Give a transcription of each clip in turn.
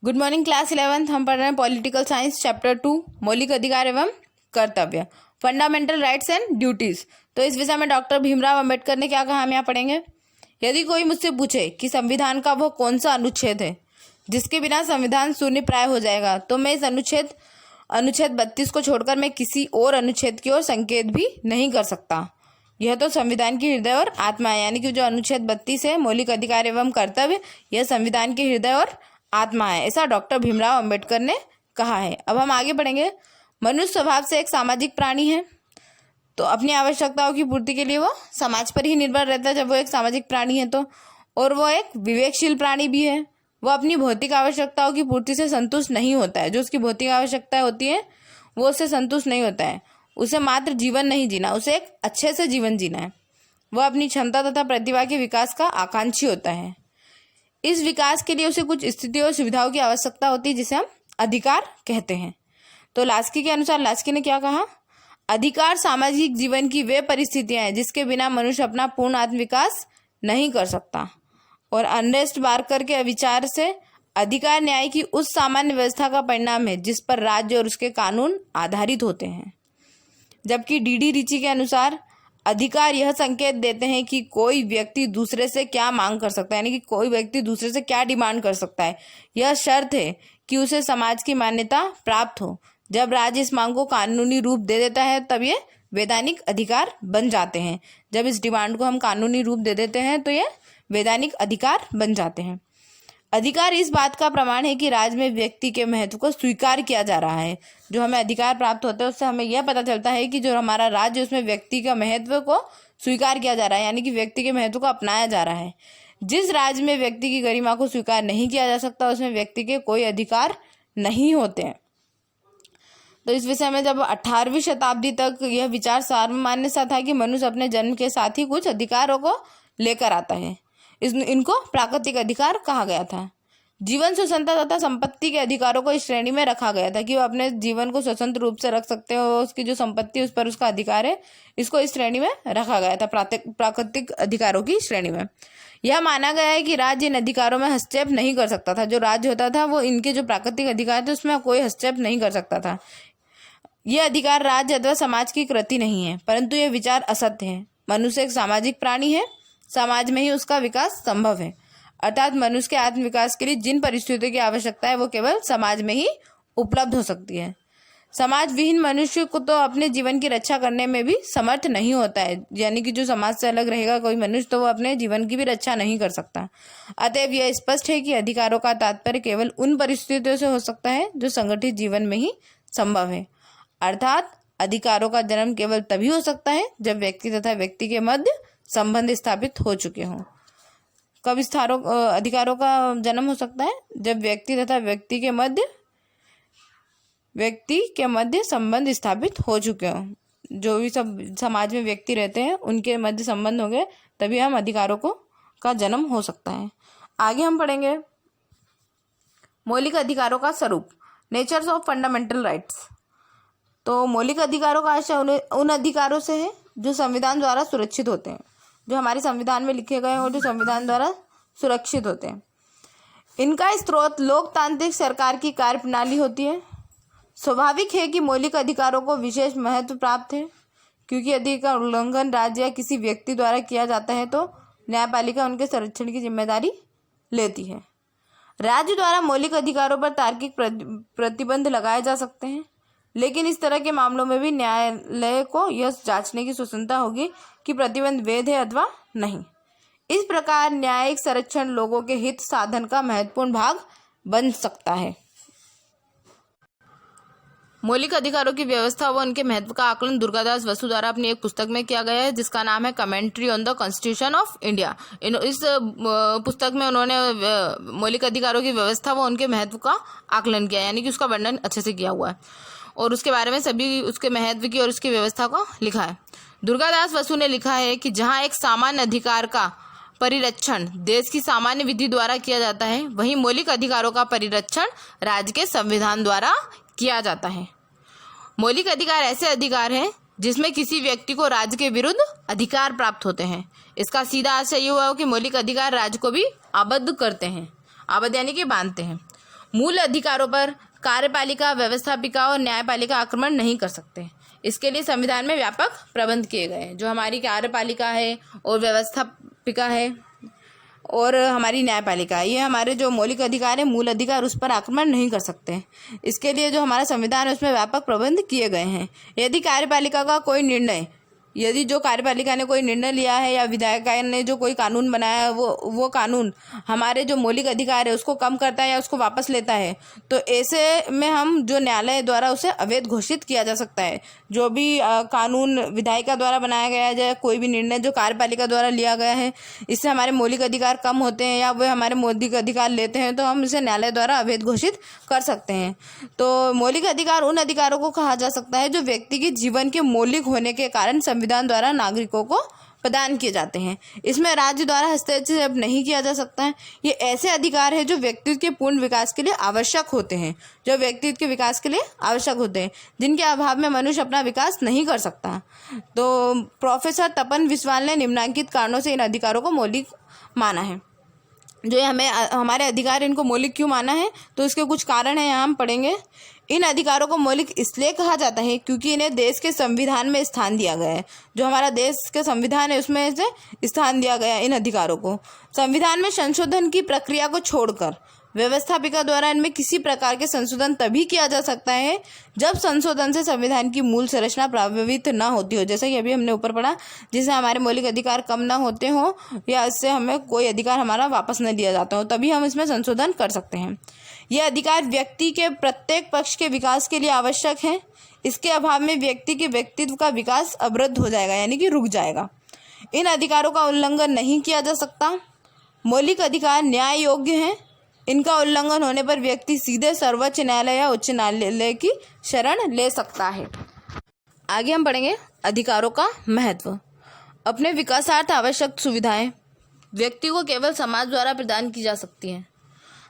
Good morning class 11th। हम पढ़ रहे हैं पॉलिटिकल साइंस चैप्टर 2 मौलिक अधिकार एवं कर्तव्य, फंडामेंटल राइट्स एंड ड्यूटीज। तो इस विषय में डॉक्टर भीमराव अंबेडकर ने क्या कहा हम यहाँ पढ़ेंगे। यदि कोई मुझसे पूछे कि संविधान का वो कौन सा अनुच्छेद है जिसके बिना संविधान शून्य प्राय हो जाएगा, तो मैं इस अनुच्छेद 32 को छोड़कर मैं किसी और अनुच्छेद की ओर संकेत भी नहीं कर सकता। यह तो संविधान की हृदय और आत्मा है, यानी कि जो अनुच्छेद 32 है मौलिक अधिकार एवं कर्तव्य, यह संविधान के हृदय और आत्मा है, ऐसा डॉक्टर भीमराव अंबेडकर ने कहा है। अब हम आगे बढ़ेंगे। मनुष्य स्वभाव से एक सामाजिक प्राणी है, तो अपनी आवश्यकताओं की पूर्ति के लिए वो समाज पर ही निर्भर रहता है जब वो एक सामाजिक प्राणी है तो। और वो एक विवेकशील प्राणी भी है। वो अपनी भौतिक आवश्यकताओं की पूर्ति से संतुष्ट नहीं होता है। जो उसकी भौतिक आवश्यकताएं होती है वो उससे संतुष्ट नहीं होता है। उसे मात्र जीवन नहीं जीना, उसे एक अच्छे से जीवन जीना है। वह अपनी क्षमता तथा प्रतिभा के विकास का आकांक्षी होता है। इस विकास के लिए उसे कुछ स्थितियों और सुविधाओं की आवश्यकता होती है जिसे हम अधिकार कहते हैं। तो लास्की के अनुसार लास्की ने क्या कहा, अधिकार सामाजिक जीवन की वे परिस्थितियां हैं जिसके बिना मनुष्य अपना पूर्ण आत्मविकास नहीं कर सकता। और अर्नेस्ट बार्कर के विचार से अधिकार न्याय की उस सामान्य व्यवस्था का परिणाम है जिस पर राज्य और उसके कानून आधारित होते हैं। जबकि डी रिची के अनुसार अधिकार यह संकेत देते हैं कि कोई व्यक्ति दूसरे से क्या मांग कर सकता है, यानी कि कोई व्यक्ति दूसरे से क्या डिमांड कर सकता है। यह शर्त है कि उसे समाज की मान्यता प्राप्त हो। जब राज्य इस मांग को कानूनी रूप दे देता है तब ये वैधानिक अधिकार बन जाते हैं। जब इस डिमांड को हम कानूनी रूप दे देते हैं तो ये वैधानिक अधिकार बन जाते हैं। अधिकार इस बात का प्रमाण है कि राज्य में व्यक्ति के महत्व को स्वीकार किया जा रहा है। जो हमें अधिकार प्राप्त होते हैं उससे हमें यह पता चलता है कि जो हमारा राज्य उसमें व्यक्ति का महत्व को स्वीकार किया जा रहा है, यानी कि व्यक्ति के महत्व को अपनाया जा रहा है। जिस राज्य में व्यक्ति की गरिमा को स्वीकार नहीं किया जा सकता उसमें व्यक्ति के कोई अधिकार नहीं होते हैं। तो इस विषय में जब 18वीं शताब्दी तक यह विचार सामान्य सा था कि मनुष्य अपने जन्म के साथ ही कुछ अधिकारों को लेकर आता है। इनको प्राकृतिक अधिकार कहा गया था। जीवन स्वतंत्रता तथा संपत्ति के अधिकारों को इस श्रेणी में रखा गया था कि वो अपने जीवन को स्वतंत्र रूप से रख सकते हो, उसकी जो संपत्ति उस पर उसका अधिकार है, इसको इस श्रेणी में रखा गया था, प्राकृतिक अधिकारों की श्रेणी में। यह माना गया है कि राज्य इन अधिकारों में हस्तक्षेप नहीं कर सकता था। जो राज्य होता था वो इनके जो प्राकृतिक अधिकार थे उसमें कोई हस्तक्षेप नहीं कर सकता था। यह अधिकार राज्य अथवा समाज की कृति नहीं है, परंतु यह विचार असत्य है। मनुष्य एक सामाजिक प्राणी है, समाज में ही उसका विकास संभव है। अर्थात मनुष्य के आत्मविकास के लिए जिन परिस्थितियों की आवश्यकता है वो केवल समाज में ही उपलब्ध हो सकती है। समाज विहीन मनुष्य को तो अपने जीवन की रक्षा करने में भी समर्थ नहीं होता है, यानी कि जो समाज से अलग रहेगा कोई मनुष्य तो वो अपने जीवन की भी रक्षा नहीं कर सकता। अतएव यह स्पष्ट है कि अधिकारों का तात्पर्य केवल उन परिस्थितियों से हो सकता है जो संगठित जीवन में ही संभव है। अर्थात अधिकारों का जन्म केवल तभी हो सकता है जब व्यक्ति तथा व्यक्ति के मध्य संबंध स्थापित हो चुके हों। कब अधिकारों का जन्म हो सकता है? जब व्यक्ति तथा व्यक्ति के मध्य संबंध स्थापित हो चुके हों। जो भी सब समाज में व्यक्ति रहते हैं उनके मध्य संबंध हो गए तभी हम अधिकारों का जन्म हो सकता है। आगे हम पढ़ेंगे मौलिक अधिकारों का स्वरूप, नेचर्स ऑफ फंडामेंटल राइट्स। तो मौलिक अधिकारों का आशय उन अधिकारों से है जो संविधान द्वारा सुरक्षित होते हैं, जो हमारे संविधान में लिखे गए हैं और जो संविधान द्वारा सुरक्षित होते हैं। इनका स्रोत लोकतांत्रिक सरकार की कार्यप्रणाली होती है। स्वाभाविक है कि मौलिक अधिकारों को विशेष महत्व प्राप्त है, क्योंकि यदि का उल्लंघन राज्य या किसी व्यक्ति द्वारा किया जाता है तो न्यायपालिका उनके संरक्षण की जिम्मेदारी लेती है। राज्य द्वारा मौलिक अधिकारों पर तार्किक प्रतिबंध लगाए जा सकते हैं, लेकिन इस तरह के मामलों में भी न्यायालय को यह जांचने की स्वतंत्रता होगी कि प्रतिबंध वैध है अथवा नहीं। इस प्रकार न्यायिक संरक्षण लोगों के हित साधन का महत्वपूर्ण भाग बन सकता है। मौलिक अधिकारों की व्यवस्था व उनके महत्व का आकलन दुर्गादास बसु द्वारा अपनी एक पुस्तक में किया गया है जिसका नाम है commentary on the constitution of India. इस पुस्तक में उन्होंने मौलिक अधिकारों की व्यवस्था व उनके महत्व का आकलन किया, यानी कि उसका वर्णन अच्छे से किया हुआ है और उसके बारे में सभी उसके महत्व की और उसकी व्यवस्था को लिखा है। दुर्गादास बसु ने लिखा है कि जहाँ एक सामान्य अधिकार का परिरक्षण देश की सामान्य विधि द्वारा किया जाता है, वहीं मौलिक अधिकारों का परिरक्षण राज्य के संविधान द्वारा किया जाता है। मौलिक अधिकार ऐसे अधिकार हैं जिसमें किसी व्यक्ति को राज्य के विरुद्ध अधिकार प्राप्त होते हैं। इसका सीधा आशय ये हुआ कि मौलिक अधिकार राज्य को भी आबद्ध करते हैं, आबद्ध यानी कि बांधते हैं। मूल अधिकारों पर कार्यपालिका, व्यवस्थापिका और न्यायपालिका आक्रमण नहीं कर सकते। इसके लिए संविधान में व्यापक प्रबंध किए गए हैं। जो हमारी कार्यपालिका है और व्यवस्थापिका है और हमारी न्यायपालिका, ये हमारे जो मौलिक अधिकार है, मूल अधिकार, उस पर आक्रमण नहीं कर सकते। इसके लिए जो हमारा संविधान है उसमें व्यापक प्रबंध किए गए हैं। यदि कार्यपालिका का कोई निर्णय, यदि जो कार्यपालिका ने कोई निर्णय लिया है या विधायक ने जो कोई कानून बनाया है वो कानून हमारे जो मौलिक अधिकार है उसको कम करता है या उसको वापस लेता है, तो ऐसे में हम जो न्यायालय द्वारा उसे अवैध घोषित किया जा सकता है। जो भी कानून विधायिका द्वारा बनाया गया है या कोई भी निर्णय जो कार्यपालिका द्वारा लिया गया है, इससे हमारे मौलिक अधिकार कम होते हैं या वे हमारे मौलिक अधिकार लेते हैं, तो हम इसे न्यायालय द्वारा अवैध घोषित कर सकते हैं। तो मौलिक अधिकार उन अधिकारों को कहा जा सकता है जो व्यक्ति के जीवन के मौलिक होने के कारण संविधान द्वारा नागरिकों को प्रदान किए जाते हैं। इसमें राज्य द्वारा हस्तक्षेप नहीं किया जा सकता है। ये ऐसे अधिकार है जो व्यक्तित्व के पूर्ण विकास के लिए आवश्यक होते हैं, जो व्यक्तित्व के विकास के लिए आवश्यक होते हैं, जिनके अभाव में मनुष्य अपना विकास नहीं कर सकता। तो प्रोफेसर तपन विस्वाल ने निम्नलिखित कारणों से इन अधिकारों को मौलिक माना है। जो हमें हमारे अधिकार, इनको मौलिक क्यों माना है, तो इसके कुछ कारण हैं, यहाँ हम पढ़ेंगे। इन अधिकारों को मौलिक इसलिए कहा जाता है क्योंकि इन्हें देश के संविधान में स्थान दिया गया है। जो हमारा देश के संविधान है उसमें से स्थान दिया गया है इन अधिकारों को। संविधान में संशोधन की प्रक्रिया को छोड़कर व्यवस्थापिका द्वारा इनमें किसी प्रकार के संशोधन तभी किया जा सकता है जब संशोधन से संविधान की मूल संरचना प्रभावित न होती हो। जैसे कि अभी हमने ऊपर पढ़ा, जिससे हमारे मौलिक अधिकार कम ना होते हो या इससे हमें कोई अधिकार हमारा वापस न दिया जाता हो, तभी हम इसमें संशोधन कर सकते हैं। यह अधिकार व्यक्ति के प्रत्येक पक्ष के विकास के लिए आवश्यक है। इसके अभाव में व्यक्ति के व्यक्तित्व का विकास अवरुद्ध हो जाएगा, यानी कि रुक जाएगा। इन अधिकारों का उल्लंघन नहीं किया जा सकता। मौलिक अधिकार न्याय योग्य हैं। इनका उल्लंघन होने पर व्यक्ति सीधे सर्वोच्च न्यायालय या उच्च न्यायालय की शरण ले सकता है। आगे हम पढ़ेंगे अधिकारों का महत्व। अपने विकासार्थ आवश्यक सुविधाएं व्यक्ति को केवल समाज द्वारा प्रदान की जा सकती हैं।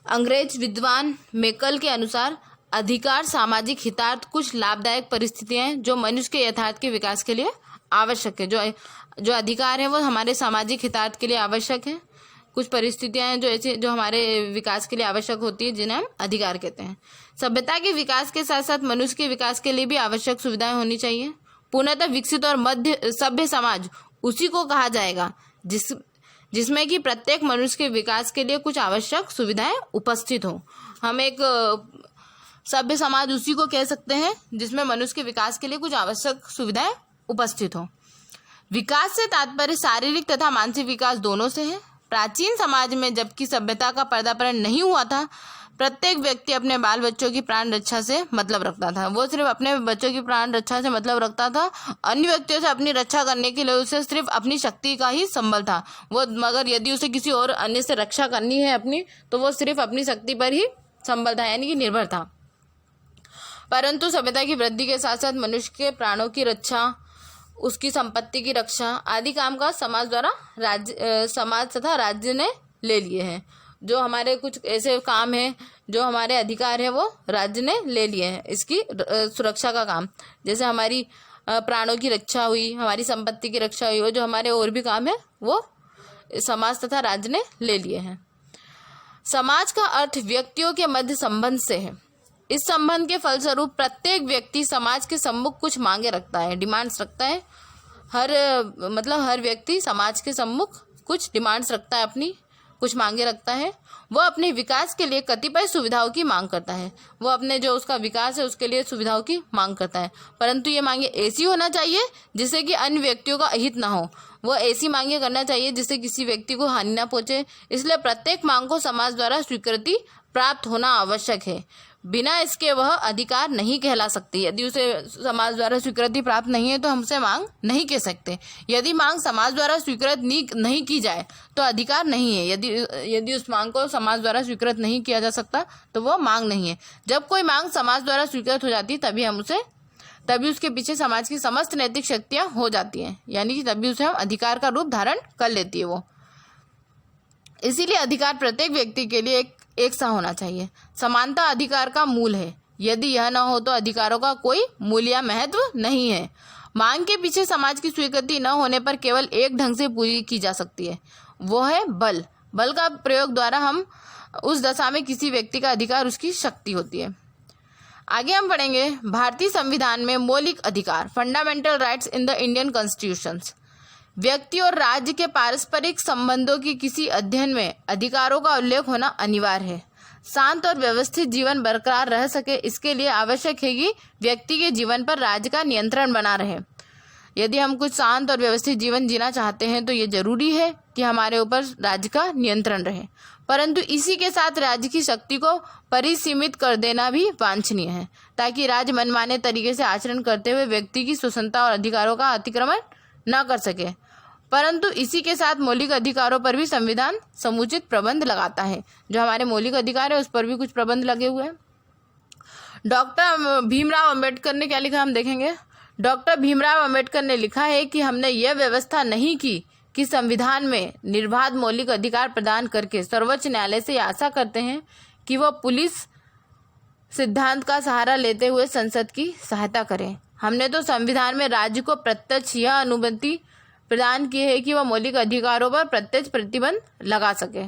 अंग्रेज विद्वान मेकल के अनुसार अधिकार सामाजिक हितार्थ कुछ लाभदायक परिस्थितियां हैं जो मनुष्य के यथार्थ के विकास के लिए आवश्यक है। जो अधिकार है वो हमारे सामाजिक हितार्थ के लिए आवश्यक है। कुछ परिस्थितियां हैं जो ऐसे जो हमारे विकास के लिए आवश्यक होती है, जिन्हें हम अधिकार कहते हैं। सभ्यता के विकास के साथ साथ मनुष्य के विकास के लिए भी आवश्यक सुविधाएं होनी चाहिए। पूर्णतः विकसित और मध्य सभ्य समाज उसी को कहा जाएगा जिसमें कि प्रत्येक मनुष्य के विकास के लिए कुछ आवश्यक सुविधाएं उपस्थित हो। हम एक सभ्य समाज उसी को कह सकते हैं जिसमें मनुष्य के विकास के लिए कुछ आवश्यक सुविधाएं उपस्थित हो। विकास से तात्पर्य शारीरिक तथा मानसिक विकास दोनों से है। प्राचीन समाज में जबकि सभ्यता का पर्दापरण नहीं हुआ था, प्रत्येक व्यक्ति अपने बाल बच्चों की प्राण रक्षा से मतलब रखता था। वो सिर्फ अपने बच्चों की प्राण रक्षा से मतलब रखता था। अन्य व्यक्तियों से अपनी रक्षा करने के लिए उसे सिर्फ अपनी शक्ति का ही संबल था। वो मगर यदि उसे किसी और अन्य से रक्षा करनी है अपनी, तो वो सिर्फ अपनी शक्ति पर ही संबल था, यानी कि निर्भर था। परंतु सभ्यता की वृद्धि के साथ साथ मनुष्य के प्राणों की रक्षा, उसकी संपत्ति की रक्षा आदि काम का समाज तथा राज्य ने ले लिए हैं। जो हमारे कुछ ऐसे काम हैं, जो हमारे अधिकार है, वो राज्य ने ले लिए हैं इसकी सुरक्षा का काम। जैसे हमारी प्राणों की रक्षा हुई, हमारी संपत्ति की रक्षा हुई, वो जो हमारे और भी काम है वो समाज तथा राज्य ने ले लिए हैं। समाज का अर्थ व्यक्तियों के मध्य संबंध से है। इस संबंध के फलस्वरूप प्रत्येक व्यक्ति समाज के सम्मुख कुछ मांगे रखता है, डिमांड्स रखता है। हर व्यक्ति समाज के सम्मुख कुछ डिमांड्स रखता है, अपनी कुछ मांगे रखता है। वह अपने विकास के लिए कतिपय सुविधाओं की मांग करता है। वो अपने जो उसका विकास है उसके लिए सुविधाओं की मांग करता है, परंतु ये मांगे ऐसी होना चाहिए जिससे कि अन्य व्यक्तियों का अहित ना हो। वो ऐसी मांगे करना चाहिए जिससे किसी व्यक्ति को हानि ना पहुंचे। इसलिए प्रत्येक मांग को समाज द्वारा स्वीकृति प्राप्त होना आवश्यक है। बिना इसके वह अधिकार नहीं कहला सकती। यदि उसे समाज द्वारा स्वीकृति प्राप्त नहीं है तो हमसे मांग नहीं कह सकते। यदि मांग समाज द्वारा स्वीकृत नहीं की जाए तो अधिकार नहीं है। यदि उस मांग को समाज द्वारा स्वीकृत नहीं किया जा सकता तो वह मांग नहीं है। जब कोई मांग समाज द्वारा स्वीकृत हो जाती तभी उसके पीछे समाज की समस्त नैतिक शक्तियां हो जाती हैं, यानी कि तभी उसे हम अधिकार का रूप धारण कर लेती है वो। इसीलिए अधिकार प्रत्येक व्यक्ति के लिए एक सा होना चाहिए। समानता अधिकार का मूल है। यदि यह न हो तो अधिकारों का कोई मूल्य या महत्व नहीं है। मांग के पीछे समाज की स्वीकृति न होने पर केवल एक ढंग से पूरी की जा सकती है, वो है बल। बल का प्रयोग द्वारा हम उस दशा में किसी व्यक्ति का अधिकार उसकी शक्ति होती है। आगे हम पढ़ेंगे भारतीय संविधान में मौलिक अधिकार, fundamental rights in the Indian constitutions. व्यक्ति और राज्य के पारस्परिक संबंधों की किसी अध्ययन में अधिकारों का उल्लेख होना अनिवार्य है। शांत और व्यवस्थित जीवन बरकरार रह सके, इसके लिए आवश्यक है कि व्यक्ति के जीवन पर राज्य का नियंत्रण बना रहे। यदि हम कुछ शांत और व्यवस्थित जीवन जीना चाहते हैं तो ये जरूरी है कि हमारे ऊपर राज्य का नियंत्रण रहे, परंतु इसी के साथ राज्य की शक्ति को परिसीमित कर देना भी वांछनीय है, ताकि राज्य मनमाने तरीके से आचरण करते हुए व्यक्ति की स्वतंत्रता और अधिकारों का अतिक्रमण न कर सके। परंतु इसी के साथ मौलिक अधिकारों पर भी संविधान समुचित प्रबंध लगाता है। जो हमारे मौलिक अधिकार है उस पर भी कुछ प्रबंध लगे हुए हैं। डॉक्टर भीमराव अंबेडकर ने क्या लिखा हम देखेंगे। डॉक्टर भीमराव अंबेडकर ने लिखा है कि हमने यह व्यवस्था नहीं की कि संविधान में निर्बाध मौलिक अधिकार प्रदान करके सर्वोच्च न्यायालय से आशा करते हैं कि वह पुलिस सिद्धांत का सहारा लेते हुए संसद की सहायता करें। हमने तो संविधान में राज्य को प्रत्यक्ष यह अनुमति प्रदान की है कि वह मौलिक अधिकारों पर प्रत्यक्ष प्रतिबंध लगा सके,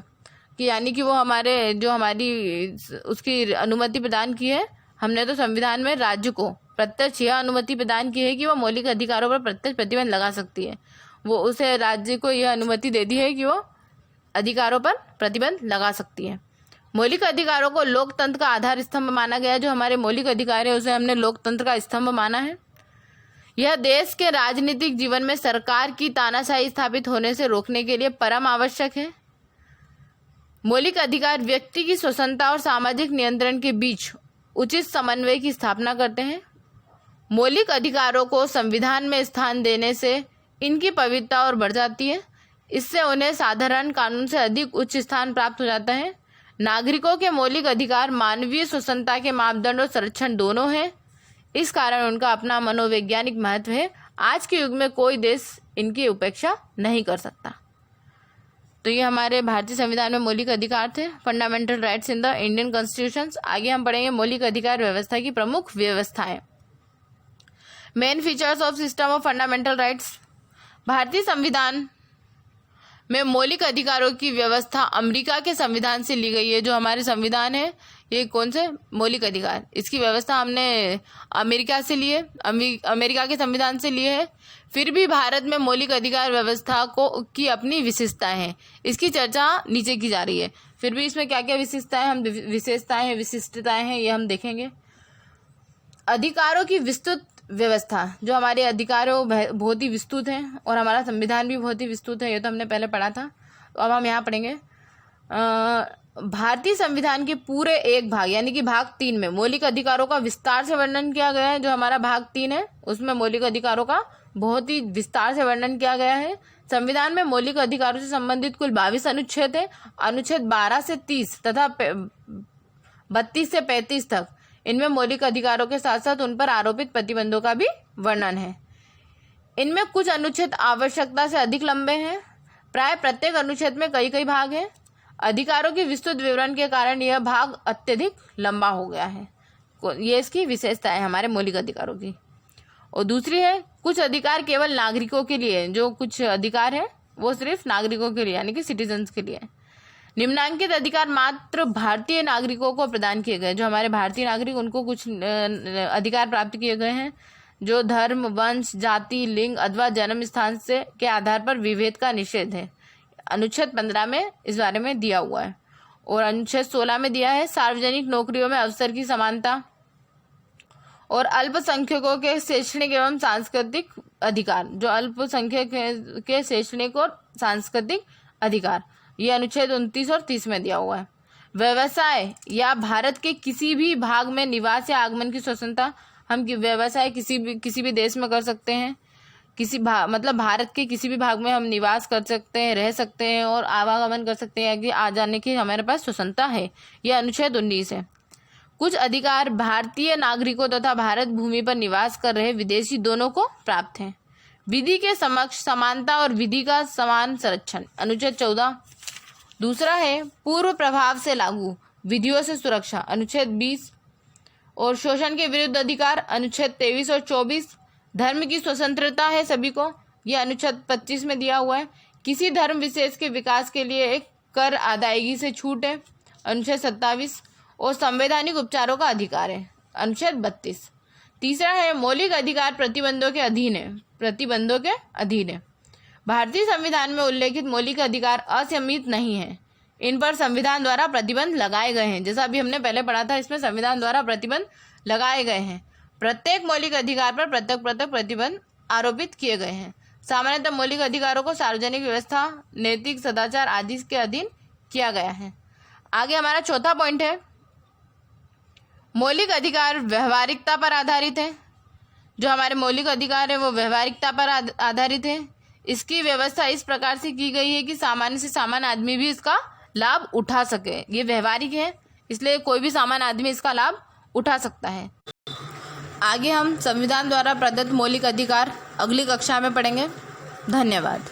कि यानी कि वो हमारी उसकी अनुमति प्रदान की है। हमने तो संविधान में राज्य को प्रत्यक्ष यह अनुमति प्रदान की है कि वह मौलिक अधिकारों पर प्रत्यक्ष प्रतिबंध लगा सकती है। वो उसे राज्य को यह अनुमति दे दी है कि वो अधिकारों पर प्रतिबंध लगा सकती है। मौलिक अधिकारों को लोकतंत्र का आधार स्तंभ माना गया। जो हमारे मौलिक अधिकार है उसे हमने लोकतंत्र का स्तंभ माना है। यह देश के राजनीतिक जीवन में सरकार की तानाशाही स्थापित होने से रोकने के लिए परम आवश्यक है। मौलिक अधिकार व्यक्ति की स्वतंत्रता और सामाजिक नियंत्रण के बीच उचित समन्वय की स्थापना करते हैं। मौलिक अधिकारों को संविधान में स्थान देने से इनकी पवित्रता और बढ़ जाती है। इससे उन्हें साधारण कानून से अधिक उच्च स्थान प्राप्त हो जाता है। नागरिकों के मौलिक अधिकार मानवीय स्वतंत्रता के मापदंड और संरक्षण दोनों हैं। इस कारण उनका अपना मनोवैज्ञानिक महत्व है। आज के युग में कोई देश इनकी उपेक्षा नहीं कर सकता। तो ये हमारे भारतीय संविधान में मौलिक अधिकार थे, fundamental rights in the Indian constitutions. आगे हम पढ़ेंगे मौलिक अधिकार व्यवस्था की प्रमुख व्यवस्थाएं। Main features of system of fundamental rights. भारतीय संविधान में मौलिक अधिकारों की व्यवस्था अमेरिका के संविधान से ली गई है। जो हमारे संविधान है ये कौन से मौलिक अधिकार, इसकी व्यवस्था हमने अमेरिका से लिए, अमेरिका के संविधान से लिए है। फिर भी भारत में मौलिक अधिकार व्यवस्था की अपनी विशेषताएं हैं। इसकी चर्चा नीचे की जा रही है। फिर भी इसमें क्या क्या विशेषताएं हैं, विशिष्टताएं हैं, ये हम देखेंगे। अधिकारों की विस्तृत व्यवस्था। जो हमारे अधिकार है वो बहुत ही विस्तृत हैं और हमारा संविधान भी बहुत ही विस्तृत है। ये तो हमने पहले पढ़ा था। तो अब हम यहाँ पढ़ेंगे भारतीय संविधान के पूरे एक भाग यानी कि भाग 3 में मौलिक अधिकारों का विस्तार से वर्णन किया गया है। जो हमारा भाग 3 है उसमें मौलिक अधिकारों का बहुत ही विस्तार से वर्णन किया गया है। संविधान में मौलिक अधिकारों से संबंधित कुल 22 अनुच्छेद है। अनुच्छेद 12 से 30 तथा 32 से 35 तक इनमें मौलिक अधिकारों के साथ साथ उन पर आरोपित प्रतिबंधों का भी वर्णन है। इनमें कुछ अनुच्छेद आवश्यकता से अधिक लंबे हैं। प्राय प्रत्येक अनुच्छेद में कई भाग हैं। अधिकारों के विस्तृत विवरण के कारण यह भाग अत्यधिक लंबा हो गया है। ये इसकी विशेषता है हमारे मौलिक अधिकारों की। और दूसरी है कुछ अधिकार केवल नागरिकों के लिए। जो कुछ अधिकार है वो सिर्फ नागरिकों के लिए यानी कि सिटीजन्स के लिए। निम्नांकित अधिकार मात्र भारतीय नागरिकों को प्रदान किए गए। जो हमारे भारतीय नागरिक उनको कुछ अधिकार प्राप्त किए गए हैं। जो धर्म, वंश, जाति, लिंग अथवा जन्म स्थान से के आधार पर विभेद का निषेध है। अनुच्छेद 15 में इस बारे में दिया हुआ है। और अनुच्छेद 16 में दिया है सार्वजनिक नौकरियों में अवसर की समानता और अल्पसंख्यकों के शैक्षणिक एवं सांस्कृतिक अधिकार। जो अल्पसंख्यक के शैक्षणिक और सांस्कृतिक अधिकार ये अनुच्छेद 29 और 30 में दिया हुआ है। व्यवसाय या भारत के किसी भी भाग में निवास या आगमन की स्वतंत्रता। हम व्यवसाय किसी भी देश में कर सकते हैं। मतलब भारत के किसी भी भाग में हम निवास कर सकते हैं, रह सकते हैं और आवागमन कर सकते हैं कि आ जाने की हमारे पास स्वतंत्रता है। यह अनुच्छेद 19 है। कुछ अधिकार भारतीय नागरिकों तथा भारत भूमि पर निवास कर रहे विदेशी दोनों को प्राप्त हैं। विधि के समक्ष समानता और विधि का समान संरक्षण। अनुच्छेद 14। दूसरा है पूर्व प्रभाव से लागू विधियों से सुरक्षा। अनुच्छेद 20। और शोषण के विरुद्ध अधिकार। अनुच्छेद 23 और 24। धर्म की स्वतंत्रता है सभी को। यह अनुच्छेद 25 में दिया हुआ है। किसी धर्म विशेष के विकास के लिए एक कर अदायगी से छूट है। अनुच्छेद 27। और संवैधानिक उपचारों का अधिकार है, अनुच्छेद 32। तीसरा है मौलिक अधिकार प्रतिबंधों के अधीन है, प्रतिबंधों के अधीन है। भारतीय संविधान में उल्लेखित मौलिक अधिकार असीमित नहीं है, इन पर संविधान द्वारा प्रतिबंध लगाए गए हैं। जैसा अभी हमने पहले पढ़ा था, इसमें संविधान द्वारा प्रतिबंध लगाए गए हैं। प्रत्येक मौलिक अधिकार पर पृथक पृथक प्रतिबंध आरोपित किए गए हैं। सामान्यतः मौलिक अधिकारों को सार्वजनिक व्यवस्था, नैतिक सदाचार आदि के अधीन किया गया है। आगे हमारा चौथा पॉइंट है, मौलिक अधिकार व्यवहारिकता पर आधारित है। जो हमारे मौलिक अधिकार है वो व्यवहारिकता पर आधारित है। इसकी व्यवस्था इस प्रकार से की गई है कि सामान्य से सामान्य आदमी भी इसका लाभ उठा सके। ये व्यवहारिक है, इसलिए कोई भी सामान्य आदमी इसका लाभ उठा सकता है। आगे हम संविधान द्वारा प्रदत्त मौलिक अधिकार अगली कक्षा में पढ़ेंगे। धन्यवाद।